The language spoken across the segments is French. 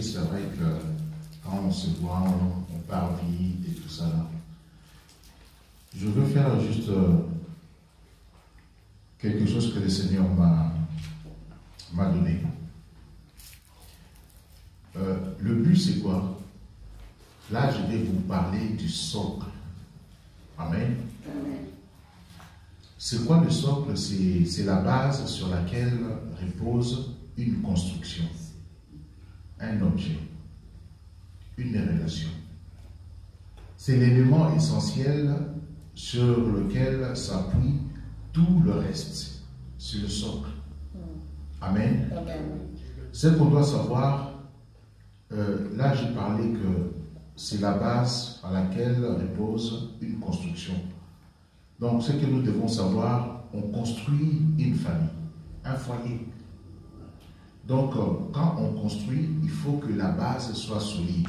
C'est vrai que quand on se voit, on parle vite et tout ça là. Je veux faire juste quelque chose que le Seigneur m'a donné. Le but c'est quoi? Là je vais vous parler du socle. Amen. C'est quoi le socle? C'est la base sur laquelle repose une construction. Un objet, une relation. C'est l'élément essentiel sur lequel s'appuie tout le reste. C'est le socle. Amen. Ce qu'on doit savoir, là j'ai parlé que c'est la base à laquelle repose une construction. Donc ce que nous devons savoir, on construit une famille, un foyer. Donc, quand on construit, il faut que la base soit solide.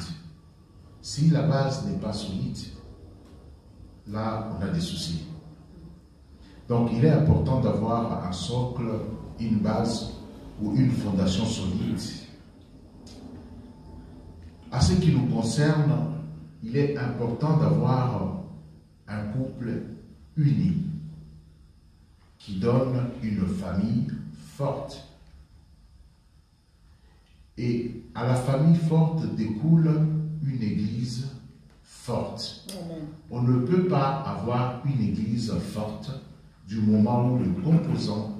Si la base n'est pas solide, là, on a des soucis. Donc, il est important d'avoir un socle, une base ou une fondation solide. À ce qui nous concerne, il est important d'avoir un couple uni qui donne une famille forte. Et à la famille forte découle une église forte. Amen. On ne peut pas avoir une église forte du moment où les composants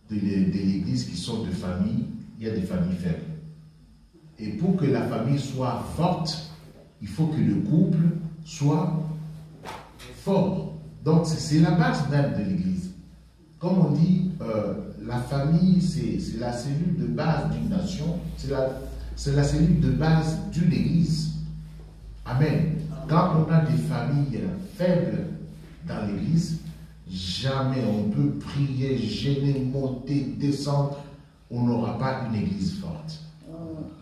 de l'église qui sont de famille, il y a des familles faibles. Et pour que la famille soit forte, il faut que le couple soit fort. Donc c'est la base même de l'église. Comme on dit, la famille, c'est la cellule de base d'une nation, c'est la cellule de base d'une église. Amen. Quand on a des familles faibles dans l'église, jamais on peut prier, gêner, monter, descendre, on n'aura pas une église forte.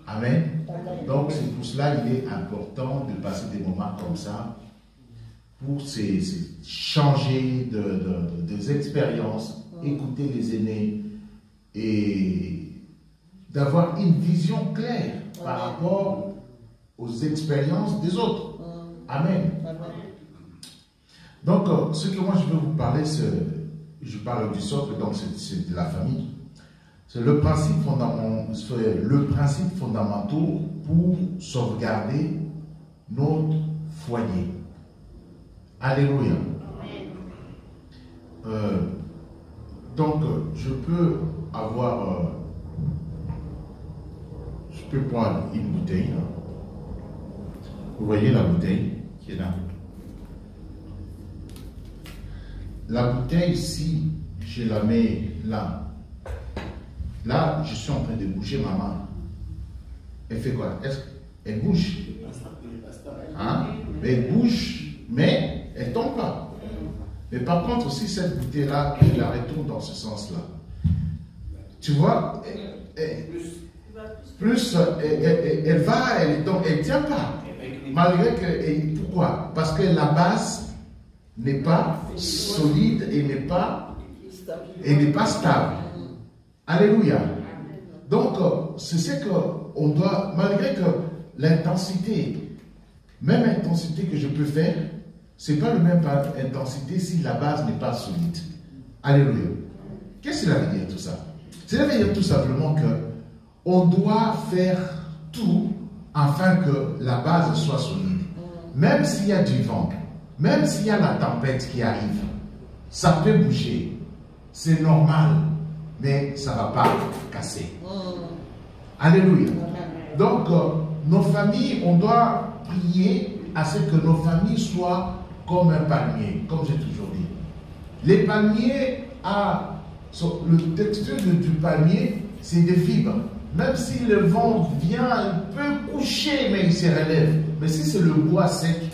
Amen. Donc c'est pour cela qu'il est important de passer des moments comme ça pour changer des expériences, écouter les aînés et d'avoir une vision claire par rapport aux expériences des autres. Amen. Donc, ce que moi je veux vous parler, je parle du socle, donc c'est de la famille. C'est le principe fondamental pour sauvegarder notre foyer. Alléluia. Donc, je peux avoir, je peux prendre une bouteille. Vous voyez la bouteille qui est là. La bouteille, si je la mets là, là, je suis en train de bouger ma main. Elle fait quoi? Elle bouge. Hein? Elle bouge, mais elle ne tombe pas. Mais par contre, si cette bouteille-là, je la retourne dans ce sens-là, tu vois, plus elle va, elle ne tient pas. Malgré que, pourquoi? Parce que la base n'est pas solide et n'est pas stable. Alléluia. Donc, c'est ce qu'on doit, malgré que l'intensité, même intensité que je peux faire, Ce n'est pas la même intensité si la base n'est pas solide. Alléluia. Qu'est-ce que cela veut dire tout ça? Cela veut dire tout simplement que on doit faire tout afin que la base soit solide. Même s'il y a du vent, même s'il y a la tempête qui arrive, ça peut bouger. C'est normal, mais ça ne va pas casser. Alléluia. Donc, nos familles, on doit prier à ce que nos familles soient comme un palmier, comme j'ai toujours dit. Les palmiers, le texture du palmier, c'est des fibres. Même si le vent vient, il peut coucher, mais il se relève. Mais si c'est le bois sec,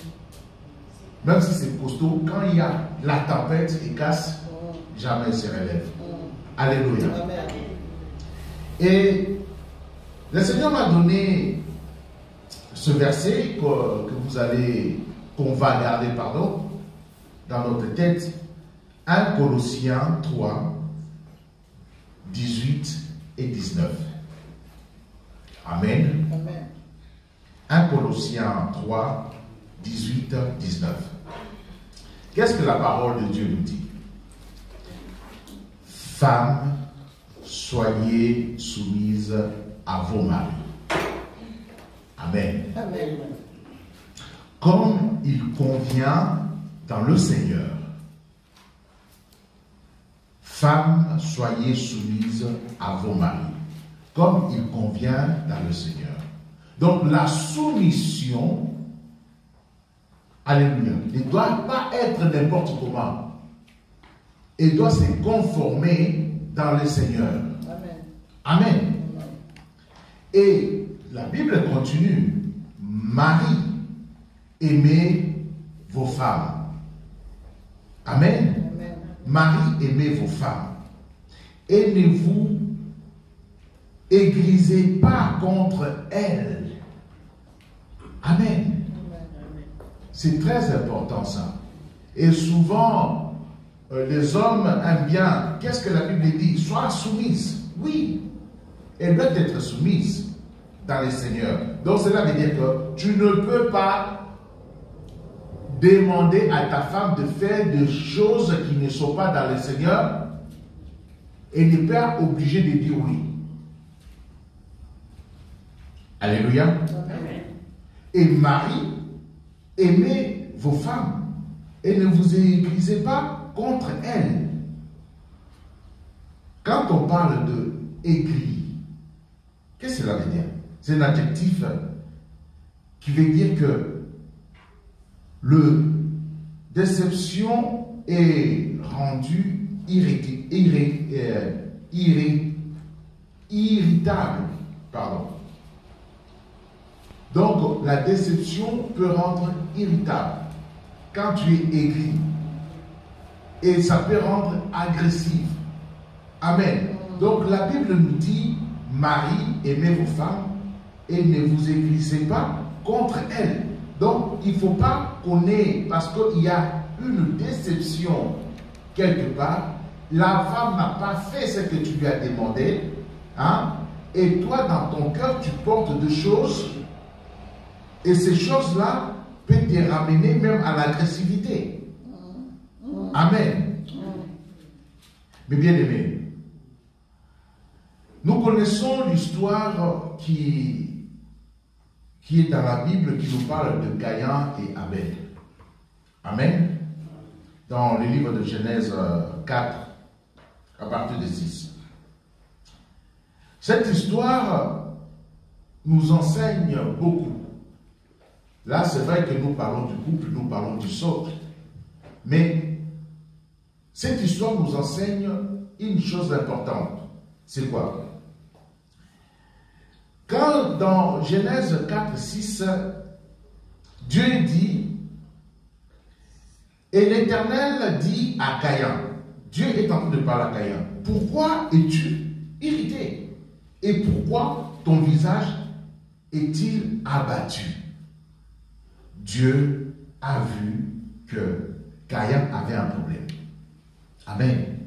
même si c'est costaud, quand il y a la tempête, il casse, jamais il se relève. Alléluia. Et le Seigneur m'a donné ce verset qu'on va garder, dans notre tête. 1 Colossiens 3, 18 et 19. Amen. Amen. 1 Colossiens 3, 18, 19. Qu'est-ce que la parole de Dieu nous dit? Femmes, soyez soumises à vos maris. Amen. Amen. Comme il convient dans le Seigneur. Femmes, soyez soumises à vos maris, comme il convient dans le Seigneur. Donc la soumission, alléluia, ne doit pas être n'importe comment. Elle doit se conformer dans le Seigneur. Amen. Amen. Et la Bible continue. Marie, aimez vos femmes. Amen. Amen. Marie, aimez vos femmes. Et ne vous aigrisez pas contre elles. Amen. C'est très important ça. Et souvent, les hommes aiment bien. Qu'est-ce que la Bible dit? Sois soumise. Oui, elles doivent être soumises dans le Seigneur. Donc cela veut dire que tu ne peux pas demander à ta femme de faire des choses qui ne sont pas dans le Seigneur et n'est pas obligé de dire oui. Alléluia. Amen. Et Marie, aimez vos femmes et ne vous aigrisez pas contre elles. Quand on parle de aigri, qu'est-ce que cela veut dire? C'est un adjectif qui veut dire que le déception est rendu irritable. Pardon. Donc, la déception peut rendre irritable quand tu es aigri. Et ça peut rendre agressif. Amen. Donc, la Bible nous dit, Marie, aimez vos femmes et ne vous aigrisez pas contre elles. Donc, il ne faut pas qu'on ait, parce qu'il y a une déception quelque part, la femme n'a pas fait ce que tu lui as demandé, hein, et toi, dans ton cœur, tu portes des choses, et ces choses-là peuvent te ramener même à l'agressivité. Amen. Mais bien aimé, nous connaissons l'histoire qui est dans la Bible, qui nous parle de Caïn et Abel. Amen. Dans le livre de Genèse 4, à partir de 6. Cette histoire nous enseigne beaucoup. Là, c'est vrai que nous parlons du couple, nous parlons du socle. Mais cette histoire nous enseigne une chose importante. C'est quoi? Quand dans Genèse 4, 6, Dieu dit, et l'Éternel dit à Caïn, Dieu est en train de parler à Caïn, pourquoi es-tu irrité? Et pourquoi ton visage est-il abattu? Dieu a vu que Caïn avait un problème. Amen.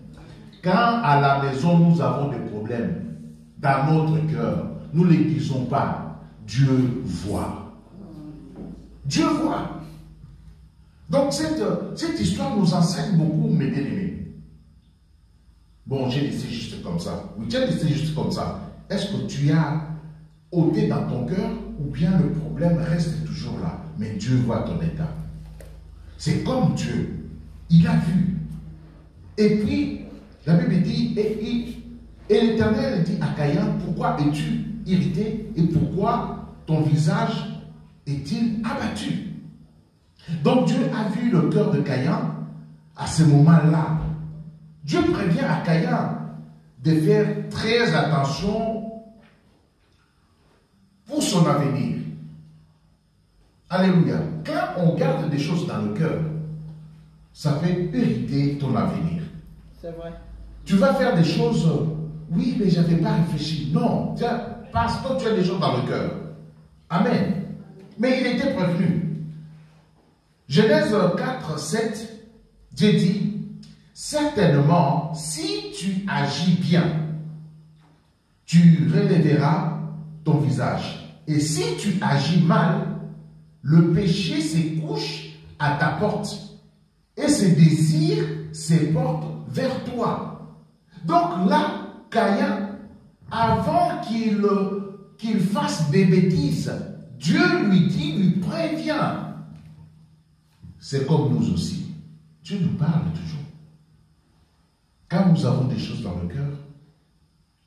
Quand à la maison nous avons des problèmes dans notre cœur, nous ne les disons pas. Dieu voit. Dieu voit. Donc cette histoire nous enseigne beaucoup, mes bien-aimés. Bon, j'ai laissé juste comme ça. Oui, j'ai laissé juste comme ça. Est-ce que tu as ôté dans ton cœur ou bien le problème reste toujours là? Mais Dieu voit ton état. C'est comme Dieu. Il a vu. Et puis, la Bible dit, et l'Éternel dit à Caïn, pourquoi es-tu irrité et pourquoi ton visage est-il abattu? Donc Dieu a vu le cœur de Caïn à ce moment-là. Dieu prévient à Caïn de faire très attention pour son avenir. Alléluia. Quand on garde des choses dans le cœur, ça fait hériter ton avenir. C'est vrai. Tu vas faire des choses, oui, mais je n'avais pas réfléchi. Non, parce que tu as des choses dans le cœur. Amen. Mais il était prévenu. Genèse 4, 7, Dieu dit, certainement, si tu agis bien, tu relèveras ton visage. Et si tu agis mal, le péché se couche à ta porte et ses désirs se portent vers toi. Donc là, Caïn, avant qu'il fasse des bêtises, Dieu lui prévient. C'est comme nous aussi. Dieu nous parle toujours. Quand nous avons des choses dans le cœur,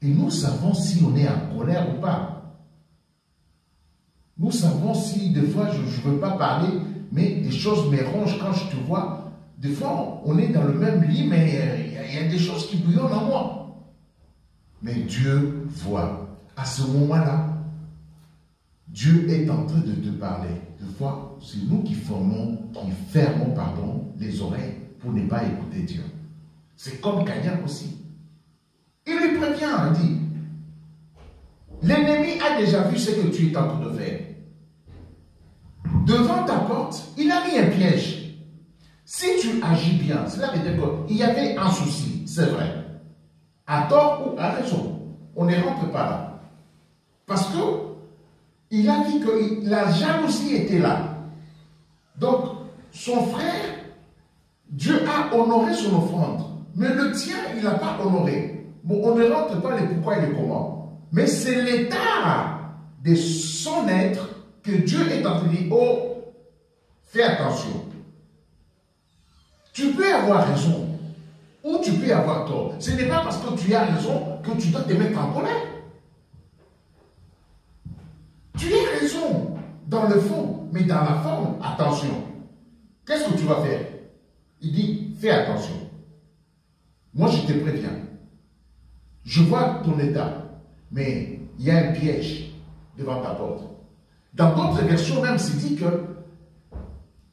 et nous savons si on est en colère ou pas. Nous savons si, des fois, je ne veux pas parler, mais des choses me rongent quand je te vois. Des fois, on est dans le même lit, mais il y a des choses qui bouillonnent en moi. Mais Dieu voit. À ce moment-là, Dieu est en train de te parler. Des fois, c'est nous qui fermons les oreilles pour ne pas écouter Dieu. C'est comme Caïn aussi. Il lui prévient, il dit, l'ennemi a déjà vu ce que tu es en train de faire. Devant ta porte, il a mis un piège. Si tu agis bien, cela veut dire qu'il y avait un souci, c'est vrai. À tort ou à raison, on ne rentre pas là. Parce que il a dit que la jalousie était là. Donc, son frère, Dieu a honoré son offrande. Mais le tien, il n'a pas honoré. Bon, on ne rentre pas les pourquoi et les comment. Mais c'est l'état de son être que Dieu est en train de dire, oh, fais attention. Tu peux avoir raison ou tu peux avoir tort. Ce n'est pas parce que tu as raison que tu dois te mettre en colère. Tu as raison dans le fond, mais dans la forme, attention. Qu'est-ce que tu vas faire? Il dit, fais attention. Moi, je te préviens. Je vois ton état, mais il y a un piège devant ta porte. Dans d'autres versions même, c'est dit que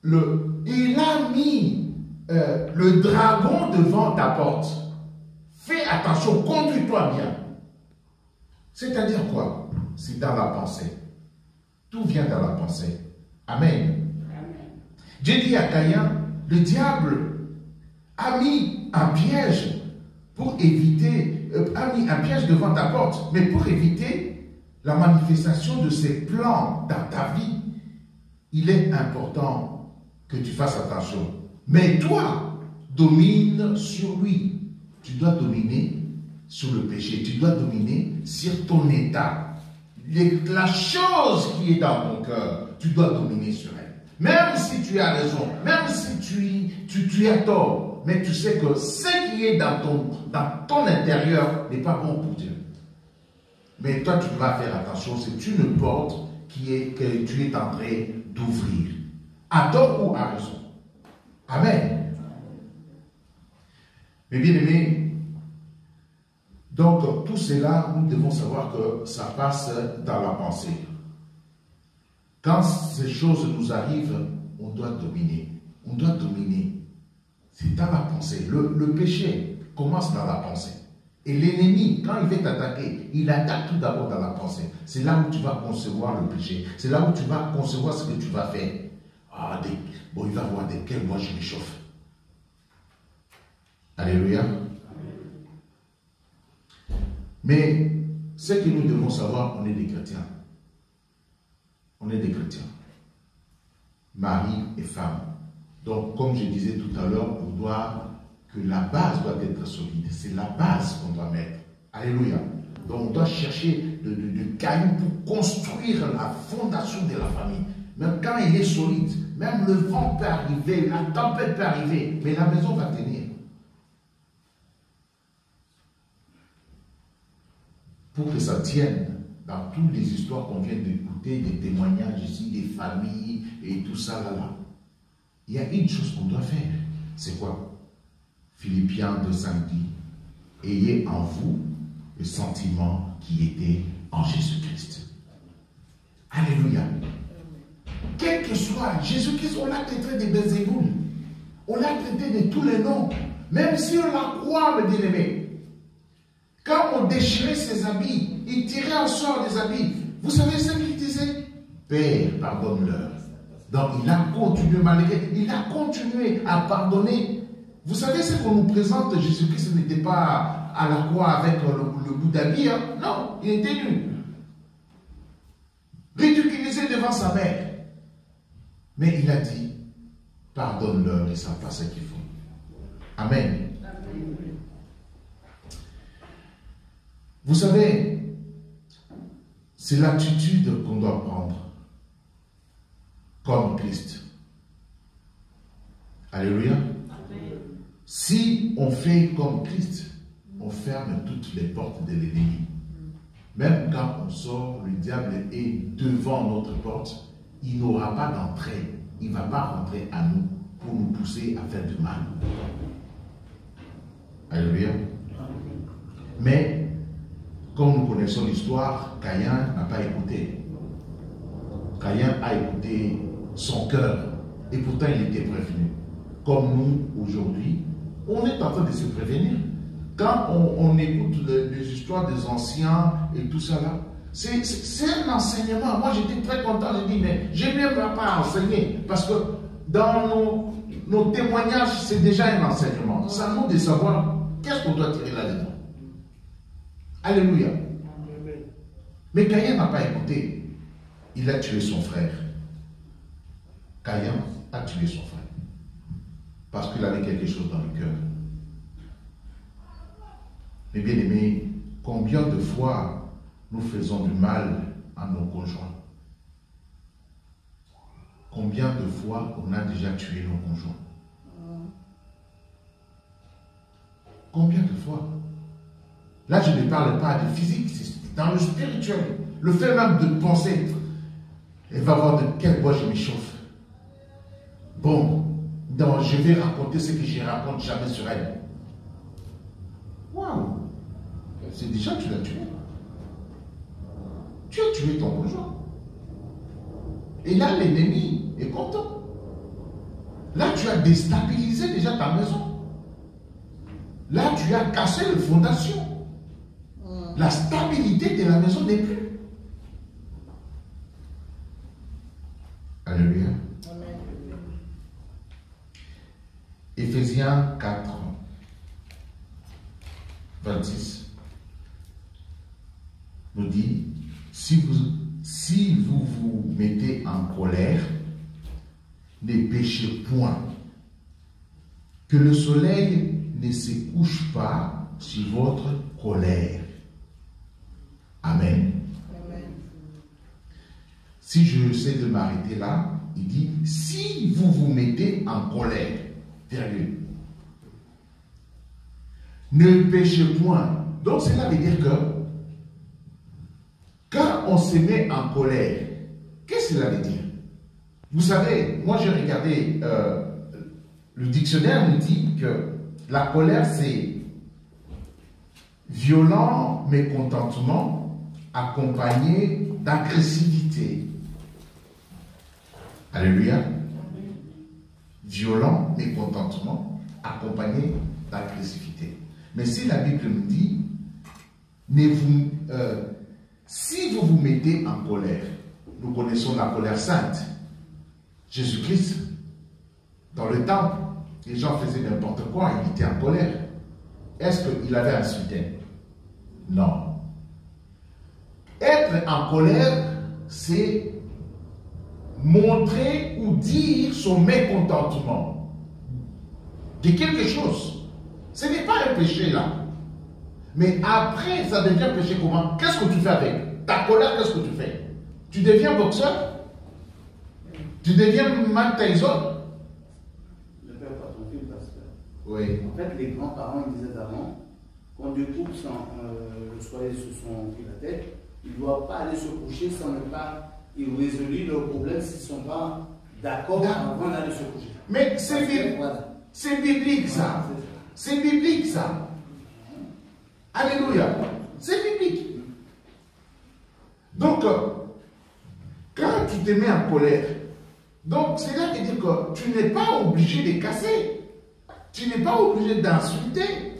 il a mis le dragon devant ta porte. Fais attention, conduis-toi bien. C'est-à-dire quoi? C'est dans la pensée. Tout vient dans la pensée. Amen. Amen. Dieu dit à Caïn, le diable a mis un piège pour éviter, a mis un piège devant ta porte, mais pour éviter la manifestation de ses plans dans ta vie, il est important que tu fasses attention. Mais toi, domine sur lui. Tu dois dominer sur le péché. Tu dois dominer sur ton état. La chose qui est dans ton cœur, tu dois dominer sur elle. Même si tu as raison, même si tu as tort, mais tu sais que ce qui est dans ton intérieur n'est pas bon pour Dieu. Mais toi, tu dois faire attention, c'est une porte que tu es en train d'ouvrir. À tort ou à raison. Amen. Mais bien aimés, donc tout cela, nous devons savoir que ça passe dans la pensée. Quand ces choses nous arrivent, on doit dominer. On doit dominer. C'est dans la pensée. Le péché commence dans la pensée. Et l'ennemi, quand il veut t'attaquer, il attaque tout d'abord dans la pensée. C'est là où tu vas concevoir le péché. C'est là où tu vas concevoir ce que tu vas faire. Ah, bon, il va voir de quel moi je m'échauffe. Alléluia. Mais ce que nous devons savoir, on est des chrétiens. On est des chrétiens. Mari et femme Donc, comme je disais tout à l'heure, que la base doit être solide. C'est la base qu'on doit mettre. Alléluia. Donc, on doit chercher de cailloux pour construire la fondation de la famille. Même quand il est solide, même le vent peut arriver, la tempête peut arriver, mais la maison va tenir. Pour que ça tienne, dans toutes les histoires qu'on vient d'écouter, des témoignages ici, des familles et tout ça là, il y a une chose qu'on doit faire. C'est quoi? Philippiens 2:5 dit, ayez en vous le sentiment qui était en Jésus-Christ. Alléluia. Quel que soit, Jésus-Christ, on l'a traité de Belzéboul. On l'a traité de tous les noms. Même si on la croit, mes bien-aimés. Quand on déchirait ses habits, il tirait en sort des habits. Vous savez ce qu'il disait? Père, pardonne-leur. Donc il a continué malgré, il a continué à pardonner. Vous savez ce qu'on nous présente, Jésus-Christ n'était pas à la croix avec le bout d'habit. Hein? Non, il était nu. Ridiculisé devant sa mère. Mais il a dit, pardonne-leur, ils ne savent pas ce qu'ils font. Amen. Amen. Vous savez, c'est l'attitude qu'on doit prendre comme Christ. Alléluia. Amen. Si on fait comme Christ, on ferme toutes les portes de l'ennemi. Même quand on sort, le diable est devant notre porte, il n'aura pas d'entrée. Il ne va pas rentrer à nous pour nous pousser à faire du mal. Alléluia. Mais, comme nous connaissons l'histoire, Caïn n'a pas écouté. Caïn a écouté son cœur. Et pourtant, il était prévenu. Comme nous, aujourd'hui, on est en train de se prévenir. Quand on écoute les histoires des anciens et tout ça là, c'est un enseignement. Moi, j'étais très content. J'ai dit, mais je n'aime pas enseigner. Parce que dans nos témoignages, c'est déjà un enseignement. C'est à nous de savoir qu'est-ce qu'on doit tirer là-dedans. Alléluia. Mais Caïn n'a pas écouté. Il a tué son frère. Caïn a tué son frère. Parce qu'il avait quelque chose dans le cœur. Mais bien aimés, combien de fois nous faisons du mal à nos conjoints? Combien de fois on a déjà tué nos conjoints? Combien de fois? Là, je ne parle pas de physique, c'est dans le spirituel. Le fait même de penser, elle va voir de quel bois je m'échauffe. Bon, donc je vais raconter ce que je ne raconte jamais sur elle. Waouh! C'est déjà que tu l'as tué. Tu as tué ton conjoint. Et là, l'ennemi est content. Là, tu as déstabilisé déjà ta maison. Là, tu as cassé les fondations. La stabilité de la maison n'est plus. Alléluia. Éphésiens 4, 26 nous dit, si vous vous mettez en colère, ne péchez point, que le soleil ne se couche pas sur votre colère. Amen. Amen. Si je sais de m'arrêter là, il dit, si vous vous mettez en colère, virgule, ne péchez point. Donc cela veut dire que quand on se met en colère, qu'est-ce que cela veut dire? Vous savez, moi j'ai regardé, le dictionnaire nous dit que la colère c'est violent mécontentement accompagné d'agressivité. Alléluia. Violent mécontentement accompagné d'agressivité. Mais si la Bible nous dit, si vous vous mettez en colère, nous connaissons la colère sainte. Jésus-Christ, dans le temple, les gens faisaient n'importe quoi, il était en colère. Est-ce qu'il avait insulté? Non. Être en colère, c'est montrer ou dire son mécontentement de quelque chose. Ce n'est pas un péché là. Mais après, ça devient péché comment? Qu'est-ce que tu fais avec? Ta colère, qu'est-ce que tu fais? Tu deviens boxeur? Tu deviens Mike Tyson? Ne perds pas ton fil, pasteur. Oui. En fait, les grands-parents, ils disaient avant, quand deux couples le soir se sont pris la tête, ils ne doivent pas aller se coucher sans ne pas résoudre leurs problèmes s'ils ne sont pas d'accord avant d'aller se coucher. Mais c'est biblique, voilà. C'est biblique ça. C'est biblique ça. Alléluia. C'est biblique. Donc, quand tu te mets en colère, donc c'est là qui dit que tu n'es pas obligé de casser. Tu n'es pas obligé d'insulter.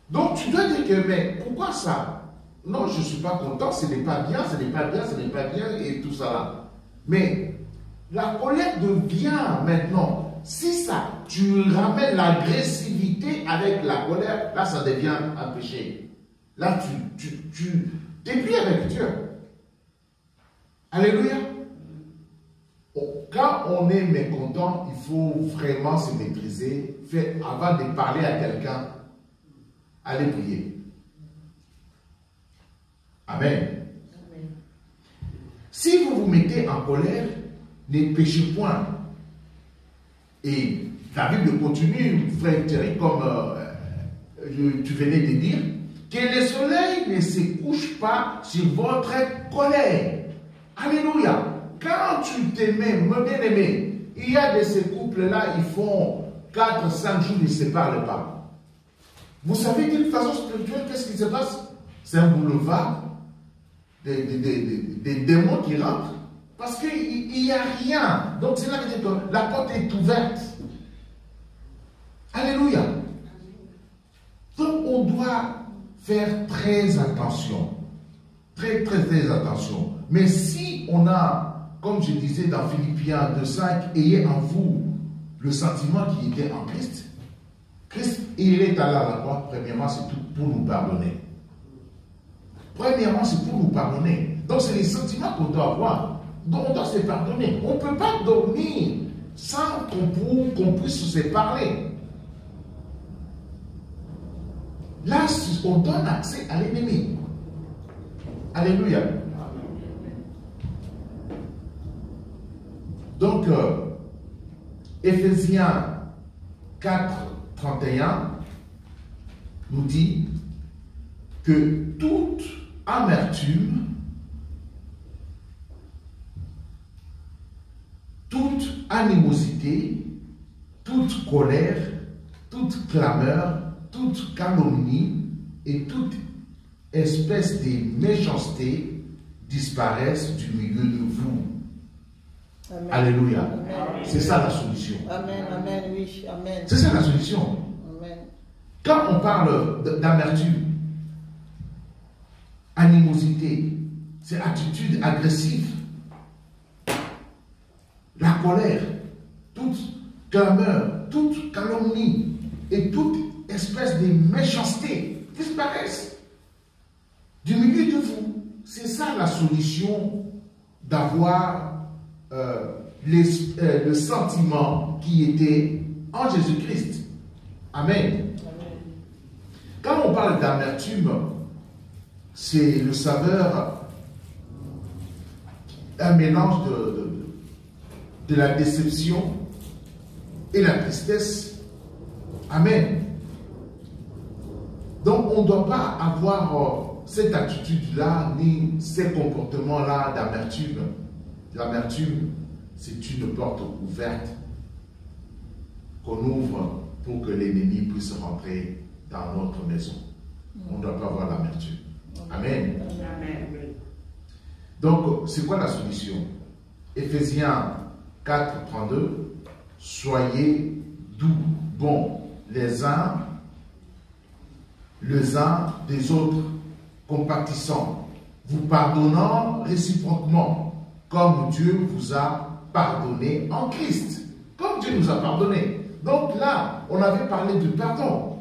Donc tu dois dire que, mais pourquoi ça? Non, je ne suis pas content, ce n'est pas bien, ce n'est pas bien, ce n'est pas bien, et tout ça. Mais la colère devient maintenant, si ça, tu ramènes l'agressivité avec la colère, là ça devient un péché. Là tu t'es plus avec Dieu. Alléluia. Quand on est mécontent, il faut vraiment se maîtriser. Avant de parler à quelqu'un, allez prier. Amen. Amen. Si vous vous mettez en colère, ne péchez point. Et la Bible continue, frère Thierry, comme tu venais de dire, que le soleil ne se couche pas sur votre colère. Alléluia. Quand tu t'aimes, mon bien-aimé, il y a de ces couples-là, ils font 4-5 jours, ils ne se parlent pas. Vous savez d'une façon spirituelle, qu'est-ce qui se passe? C'est un boulevard des démons qui rentrent. Parce qu'il n'y a rien. Donc c'est là que la porte est ouverte. Alléluia. Donc on doit faire très attention. Très attention. Mais si on a, comme je disais dans Philippiens 2,5, ayez en vous le sentiment qui était en Christ. Christ, il est allé à la croix, premièrement, c'est tout pour nous pardonner. Premièrement, c'est pour nous pardonner. Donc, c'est les sentiments qu'on doit avoir. Donc, on doit se pardonner. On ne peut pas dormir sans qu'on puisse se parler. Là, on donne accès à l'ennemi. Alléluia. Donc, Éphésiens 4, 31 nous dit que toute amertume, toute animosité, toute colère, toute clameur, toute calomnie et toute espèce de méchanceté disparaissent du milieu de vous. Amen. Alléluia. C'est ça la solution. Amen, amen, oui, amen. C'est ça la solution. Amen. Quand on parle d'amertume, animosité, c'est attitude agressive, la colère, toute clameur, toute calomnie et toute espèce de méchanceté disparaissent du milieu de vous. C'est ça la solution d'avoir le sentiment qui était en Jésus-Christ. Amen. Quand on parle d'amertume, c'est le saveur, un mélange de la déception et la tristesse. Amen. Donc on ne doit pas avoir cette attitude-là, ni ces comportements-là d'amertume. L'amertume, c'est une porte ouverte qu'on ouvre pour que l'ennemi puisse rentrer dans notre maison. On ne doit pas avoir l'amertume. Amen. Amen. Donc, c'est quoi la solution? Éphésiens 4, 32. Soyez doux, bons, les uns des autres, compatissants, vous pardonnant réciproquement, comme Dieu vous a pardonné en Christ. Comme Dieu nous a pardonné. Donc là, on avait parlé du pardon.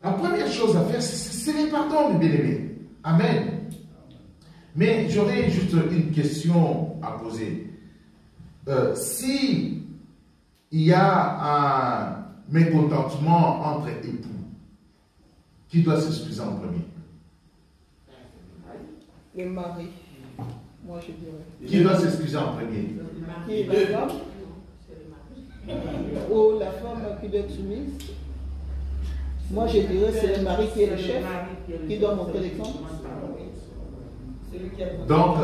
La première chose à faire, c'est les pardons, mes bien-aimés. Amen. Mais j'aurais juste une question à poser. si il y a un mécontentement entre époux, qui doit s'excuser en premier? Le mari. Moi, je dirais. Qui doit s'excuser en premier? Qui est la femme? Ou la femme qui doit être soumise? Moi, je dirais c'est le mari qui est le chef, qui doit montrer l'exemple. Donc,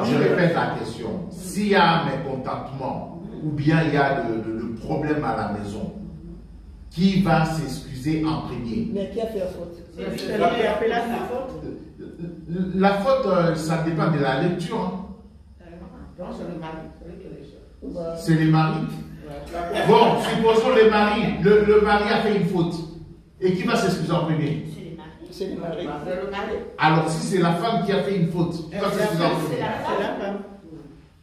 je répète la question. S'il y a un mécontentement, ou bien il y a le problème à la maison, qui va s'excuser en premier? Mais qui a fait la faute? La faute, ça dépend de la lecture. Hein. C'est les maris. Bon, supposons les maris. Le mari a fait une faute. Et qui va s'excuser en premier? C'est le mari. Alors, si c'est la femme qui a fait une faute, qui va s'excuser en premier? C'est la femme.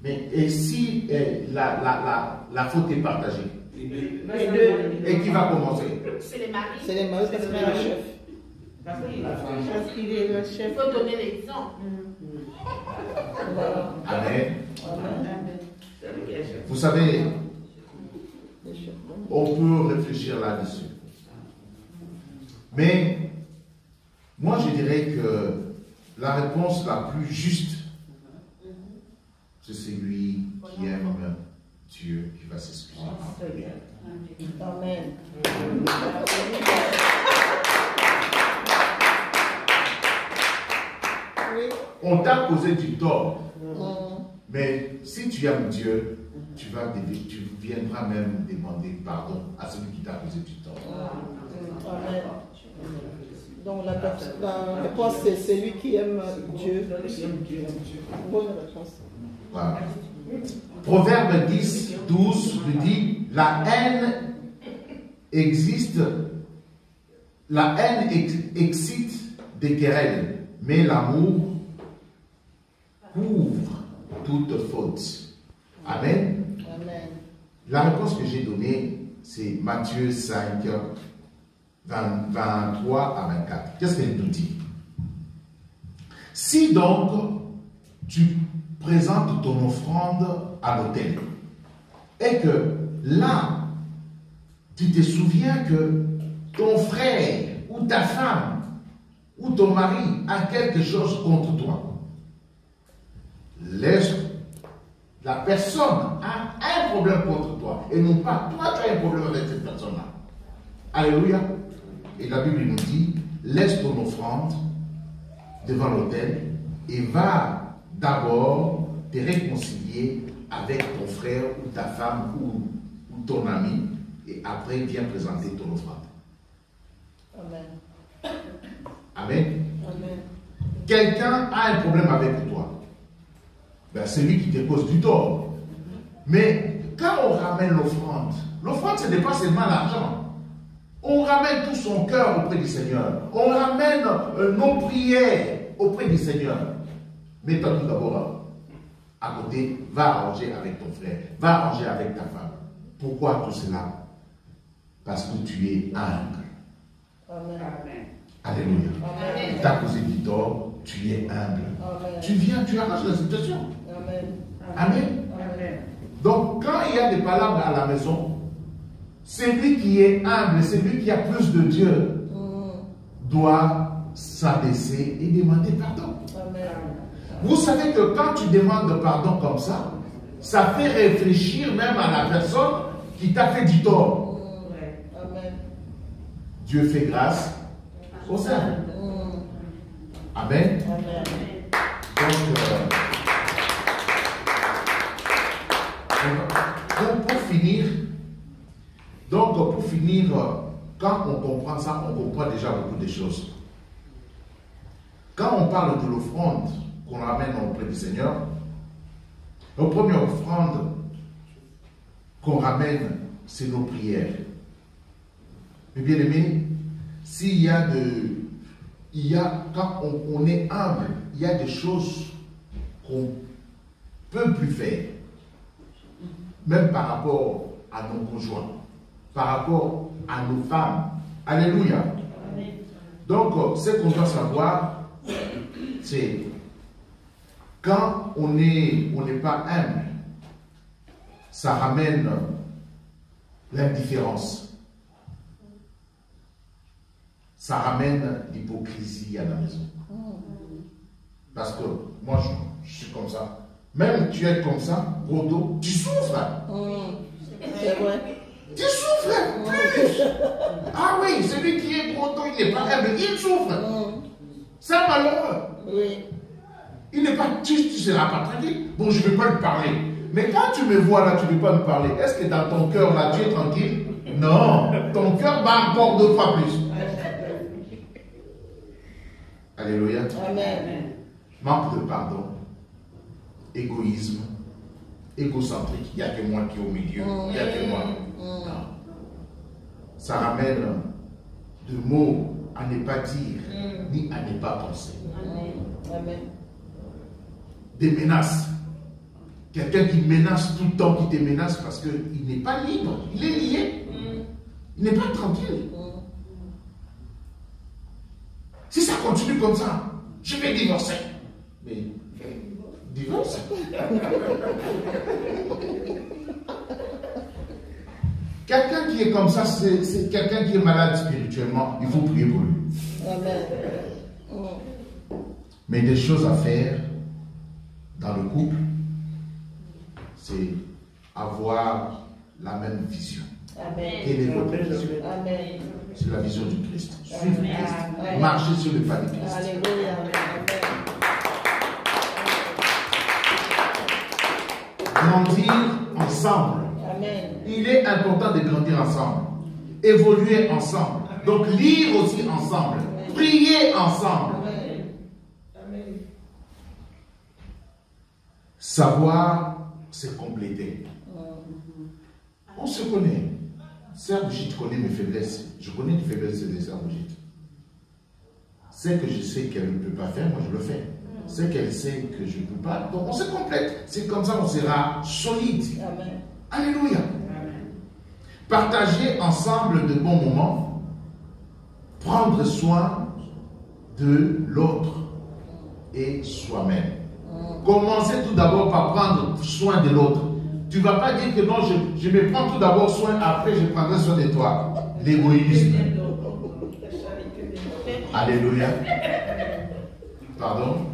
Mais et si la faute est partagée? Et qui va commencer? C'est les maris. C'est les maris parce qu'il est le chef. Parce qu'il est le chef. Il faut donner l'exemple. Amen. Vous savez, on peut réfléchir là-dessus. Mais moi, je dirais que la réponse la plus juste, c'est celui qui aime Dieu qui va s'excuser. Amen. On t'a causé du tort. Mais si tu aimes Dieu, tu viendras même demander pardon à celui qui t'a causé du tort. Amen. Donc la réponse c'est celui qui aime Dieu. Bonne réponse. Voilà. Proverbe 10, 12 nous dit, la haine existe, la haine excite des querelles, mais l'amour couvre toute faute. Amen. Amen. La réponse que j'ai donnée, c'est Matthieu 5, 23 à 24. Qu'est-ce qu'elle nous dit? Si donc tu présentes ton offrande à l'autel et que là, tu te souviens que ton frère ou ta femme ou ton mari a quelque chose contre toi, laisse la personne a un problème contre toi et non pas toi tu as un problème avec cette personne-là. Alléluia. Et la Bible nous dit, laisse ton offrande devant l'autel et va d'abord te réconcilier avec ton frère ou ta femme ou ton ami et après viens présenter ton offrande. Amen. Amen. Amen. Quelqu'un a un problème avec toi. Ben, c'est lui qui te cause du tort. Mais quand on ramène l'offrande ce n'est pas seulement l'argent. On ramène tout son cœur auprès du Seigneur. On ramène nos prières auprès du Seigneur. Mets-toi tout d'abord à côté, va arranger avec ton frère, va arranger avec ta femme. Pourquoi tout cela? Parce que tu es humble. Amen. Alléluia. Amen. Tu t'as causé du tort, tu es humble. Amen. Tu viens, tu arranges la situation. Amen. Amen. Amen. Donc, quand il y a des palabres à la maison, celui qui est humble, celui qui a plus de Dieu, doit s'abaisser et demander pardon. Amen. Vous savez que quand tu demandes pardon comme ça fait réfléchir même à la personne qui t'a fait du tort. Amen. Dieu fait grâce aux saints. Amen. Amen. Donc, pour finir, quand on comprend ça, on comprend déjà beaucoup de choses. Quand on parle de l'offrande qu'on ramène auprès du Seigneur, la première offrande qu'on ramène, c'est nos prières. Mais bien aimé, quand on est humble, il y a des choses qu'on ne peut plus faire. Même par rapport à nos conjoints, par rapport à nos femmes. Alléluia. Donc, ce qu'on doit savoir, c'est quand on n'est pas humble, ça ramène l'indifférence. Ça ramène l'hypocrisie à la maison. Parce que moi, je suis comme ça. Même tu es comme ça, gros dos, tu souffres. C'est vrai. Tu souffres plus. Ah oui, celui qui est gros dos, il n'est pas humble, il souffre. C'est un malheureux. Oui. Il n'est pas, tu ne seras pas tranquille. Bon, je ne vais pas lui parler. Mais quand tu me vois là, tu ne veux pas me parler. Est-ce que dans ton cœur là, tu es tranquille? Non. Ton cœur bat encore 2 fois plus. Alléluia. Amen. Manque de pardon, égoïsme, égocentrique. Il n'y a que moi qui est au milieu. Il n'y a que moi. Non. Ça ramène de mots à ne pas dire, ni à ne pas penser. Amen. Des menaces. Quelqu'un qui menace tout le temps, qui te menace parce qu'il n'est pas libre, il est lié. Il n'est pas tranquille. Si ça continue comme ça, je vais divorcer. Mais divorce. Quelqu'un qui est comme ça, c'est quelqu'un qui est malade spirituellement. Il faut prier pour lui. Amen. Mais des choses à faire dans le couple, c'est avoir la même vision. Amen. Quelle est votre vision? Amen. C'est la vision du Christ. Suivre Christ. Marcher sur le pas du Christ. Alléluia. Grandir ensemble. Amen. Il est important de grandir ensemble. Évoluer ensemble. Donc lire aussi ensemble. Prier ensemble. Amen. Savoir se compléter. On se connaît. Sœur Brigitte connaît mes faiblesses. Je connais les faiblesses de Sœur Brigitte. Ce que je sais qu'elle ne peut pas faire, moi je le fais. Ce qu'elle sait que je ne peux pas, donc on se complète. C'est comme ça qu'on sera solide. Amen. Alléluia. Partager ensemble de bons moments. Prendre soin de l'autre et soi-même. Commencez tout d'abord par prendre soin de l'autre. Tu ne vas pas dire que non, je me prends tout d'abord soin, après je prendrai soin de toi. L'égoïsme. Alléluia. Pardon.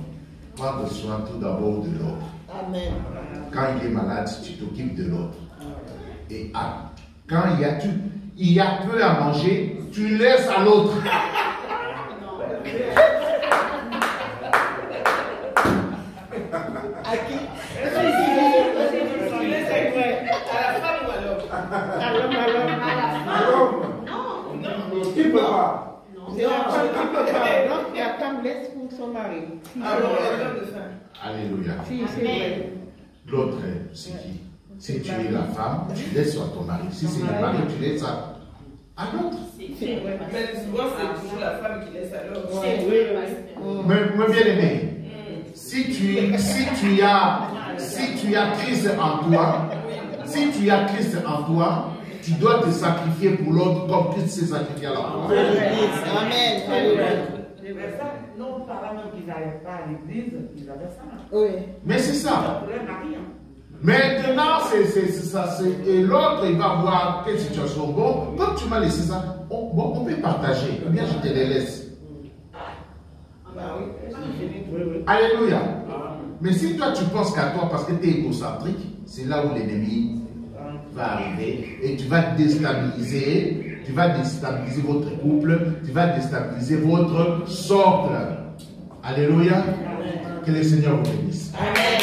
Prendre soin tout d'abord de l'autre. Amen. Quand il est malade, tu t'occupes de l'autre. Et quand il y a peu à manger, tu laisses à l'autre. À qui? À l'homme. Non. Qui peut pas? C'est la femme qui peut pas. Donc, la femme laisse pour son mari. Alors, elle donne de ça. Alléluia. Si, c'est vrai. L'autre, c'est qui? Si tu es la femme, tu laisses à ton mari. Si c'est le mari, tu laisses à l'autre. C'est vrai. Mais souvent, c'est toujours la femme qui laisse à l'homme. Mais bien aimé, si tu as Christ en toi, tu dois te sacrifier pour l'autre comme Christ s'est sacrifié à la croix. Amen. Non, par même qu'ils n'arrivent pas à l'église, ils avaient ça. Oui. Mais c'est ça. Pour leur mari. Maintenant, c'est ça. Et l'autre, il va voir quelle situation. Bon, comme tu m'as laissé ça, on peut partager. Ou bien je te les laisse. Alléluia. Mais si toi, tu penses qu'à toi parce que tu es égocentrique, c'est là où l'ennemi va arriver et tu vas déstabiliser. Tu vas déstabiliser votre couple. Tu vas déstabiliser votre socle. Alléluia. Que le Seigneur vous bénisse. Amen.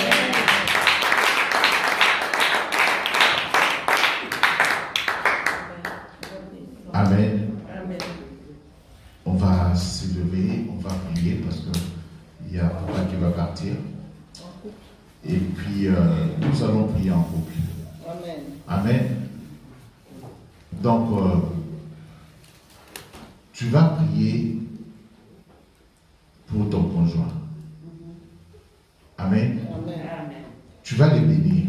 Amen. On va se lever, on va prier parce qu'il y a papa qui va partir. Et puis, nous allons prier en couple. Amen. Amen. Donc, tu vas prier pour ton conjoint. Amen. Amen. Tu vas les bénir.